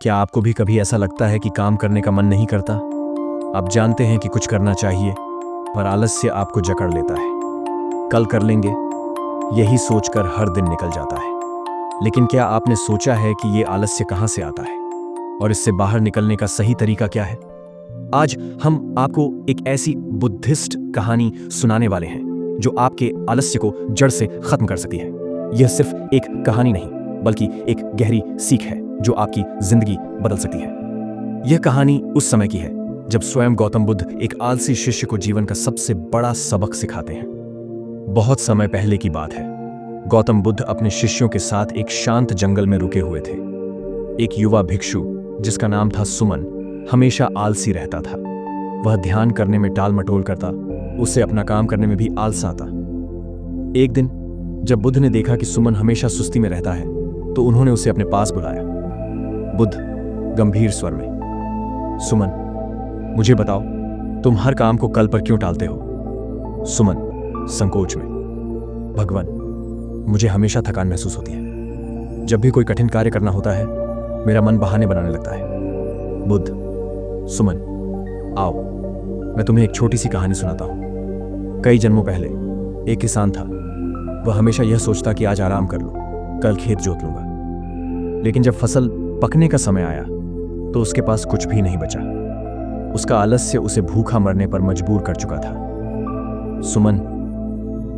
क्या आपको भी कभी ऐसा लगता है कि काम करने का मन नहीं करता? आप जानते हैं कि कुछ करना चाहिए, पर आलस्य आपको जकड़ लेता है। कल कर लेंगे, यही सोचकर हर दिन निकल जाता है। लेकिन क्या आपने सोचा है कि ये आलस्य कहाँ से आता है और इससे बाहर निकलने का सही तरीका क्या है? आज हम आपको एक ऐसी बुद्धिस्ट कहानी सुनाने वाले हैं जो आपके आलस्य को जड़ से खत्म कर सकती है। यह सिर्फ एक कहानी नहीं, बल्कि एक गहरी सीख है जो आपकी जिंदगी बदल सकती है। यह कहानी उस समय की है जब स्वयं गौतम बुद्ध एक आलसी शिष्य को जीवन का सबसे बड़ा सबक सिखाते हैं। बहुत समय पहले की बात है। गौतम बुद्ध अपने शिष्यों के साथ एक शांत जंगल में रुके हुए थे। एक युवा भिक्षु जिसका नाम था सुमन हमेशा आलसी रहता था। वह ध्यान करने में टाल मटोल करता, उसे अपना काम करने में भी आलस आता। एक दिन जब बुद्ध ने देखा कि सुमन हमेशा सुस्ती में रहता है, तो उन्होंने उसे अपने पास बुलाया। बुद्ध गंभीर स्वर में, सुमन, मुझे बताओ, तुम हर काम को कल पर क्यों टालते हो? सुमन संकोच में, भगवान, मुझे हमेशा थकान महसूस होती है। जब भी कोई कठिन कार्य करना होता है, मेरा मन बहाने बनाने लगता है। बुद्ध, सुमन, आओ, मैं तुम्हें एक छोटी सी कहानी सुनाता हूं। कई जन्मों पहले एक किसान था। वह हमेशा यह सोचता कि आज आराम कर लूं, कल खेत जोत लूंगा। लेकिन जब फसल पकने का समय आया तो उसके पास कुछ भी नहीं बचा। उसका आलस्य उसे भूखा मरने पर मजबूर कर चुका था। सुमन,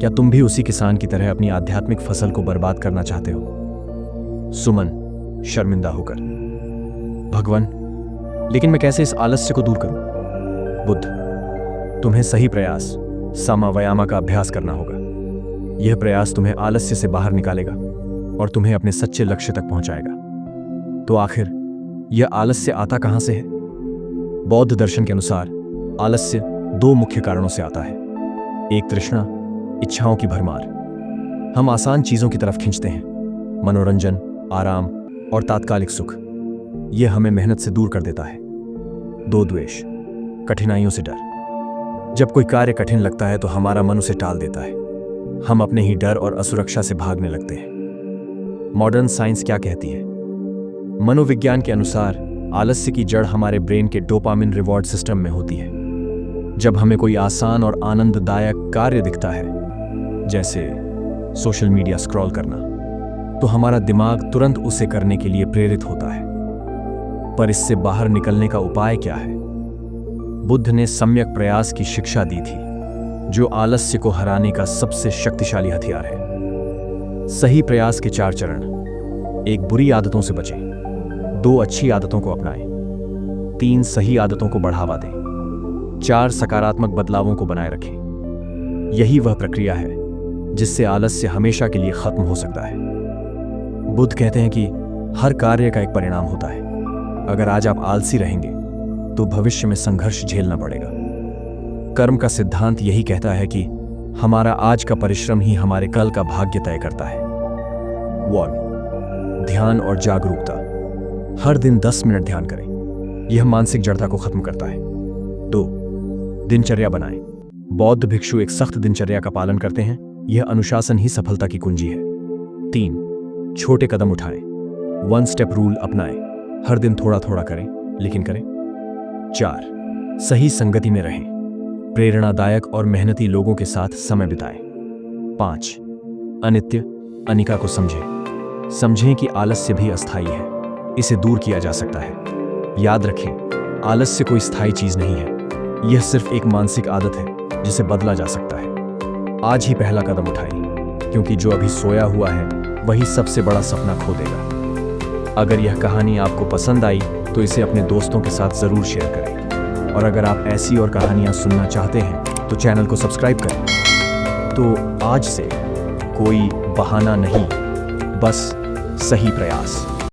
क्या तुम भी उसी किसान की तरह अपनी आध्यात्मिक फसल को बर्बाद करना चाहते हो? सुमन शर्मिंदा होकर, भगवान, लेकिन मैं कैसे इस आलस्य को दूर करूं? बुद्ध, तुम्हें सही प्रयास सामा व्यायामा का अभ्यास करना होगा। यह प्रयास तुम्हें आलस्य से बाहर निकालेगा और तुम्हें अपने सच्चे लक्ष्य तक पहुंचाएगा। तो आखिर यह आलस्य आता कहां से है? बौद्ध दर्शन के अनुसार आलस्य दो मुख्य कारणों से आता है। एक तृष्णा, इच्छाओं की भरमार। हम आसान चीजों की तरफ खींचते हैं, मनोरंजन, आराम और तात्कालिक सुख। यह हमें मेहनत से दूर कर देता है। दो द्वेष, कठिनाइयों से डर। जब कोई कार्य कठिन लगता है तो हमारा मन उसे टाल देता है। हम अपने ही डर और असुरक्षा से भागने लगते हैं। मॉडर्न साइंस क्या कहती है? मनोविज्ञान के अनुसार आलस्य की जड़ हमारे ब्रेन के डोपामिन रिवॉर्ड सिस्टम में होती है। जब हमें कोई आसान और आनंददायक कार्य दिखता है, जैसे सोशल मीडिया स्क्रॉल करना, तो हमारा दिमाग तुरंत उसे करने के लिए प्रेरित होता है। पर इससे बाहर निकलने का उपाय क्या है? बुद्ध ने सम्यक प्रयास की शिक्षा दी थी, जो आलस्य को हराने का सबसे शक्तिशाली हथियार है। सही प्रयास के 4 चरण। 1, बुरी आदतों से बचें। 2, अच्छी आदतों को अपनाएं। 3, सही आदतों को बढ़ावा दें। 4, सकारात्मक बदलावों को बनाए रखें। यही वह प्रक्रिया है जिससे आलस्य हमेशा के लिए खत्म हो सकता है। बुद्ध कहते हैं कि हर कार्य का एक परिणाम होता है। अगर आज आप आलसी रहेंगे तो भविष्य में संघर्ष झेलना पड़ेगा। कर्म का सिद्धांत यही कहता है कि हमारा आज का परिश्रम ही हमारे कल का भाग्य तय करता है। 1, ध्यान और जागरूकता। हर दिन 10 मिनट ध्यान करें, यह मानसिक जड़ता को खत्म करता है। 2, दिनचर्या बनाएं। बौद्ध भिक्षु एक सख्त दिनचर्या का पालन करते हैं। यह अनुशासन ही सफलता की कुंजी है। 3, छोटे कदम उठाएं। 1 स्टेप रूल अपनाएं। हर दिन थोड़ा थोड़ा करें, लेकिन करें। 4, सही संगति में रहें। प्रेरणादायक और मेहनती लोगों के साथ समय बिताएं। 5, अनित्य अनिका को समझें कि आलस्य भी अस्थायी है, इसे दूर किया जा सकता है। याद रखें, आलस्य कोई स्थायी चीज नहीं है, यह सिर्फ एक मानसिक आदत है जिसे बदला जा सकता है। आज ही पहला कदम उठाएं, क्योंकि जो अभी सोया हुआ है वही सबसे बड़ा सपना खो देगा। अगर यह कहानी आपको पसंद आई तो इसे अपने दोस्तों के साथ जरूर शेयर करें। और अगर आप ऐसी और कहानियां सुनना चाहते हैं तो चैनल को सब्सक्राइब करें। तो आज से कोई बहाना नहीं, बस सही प्रयास।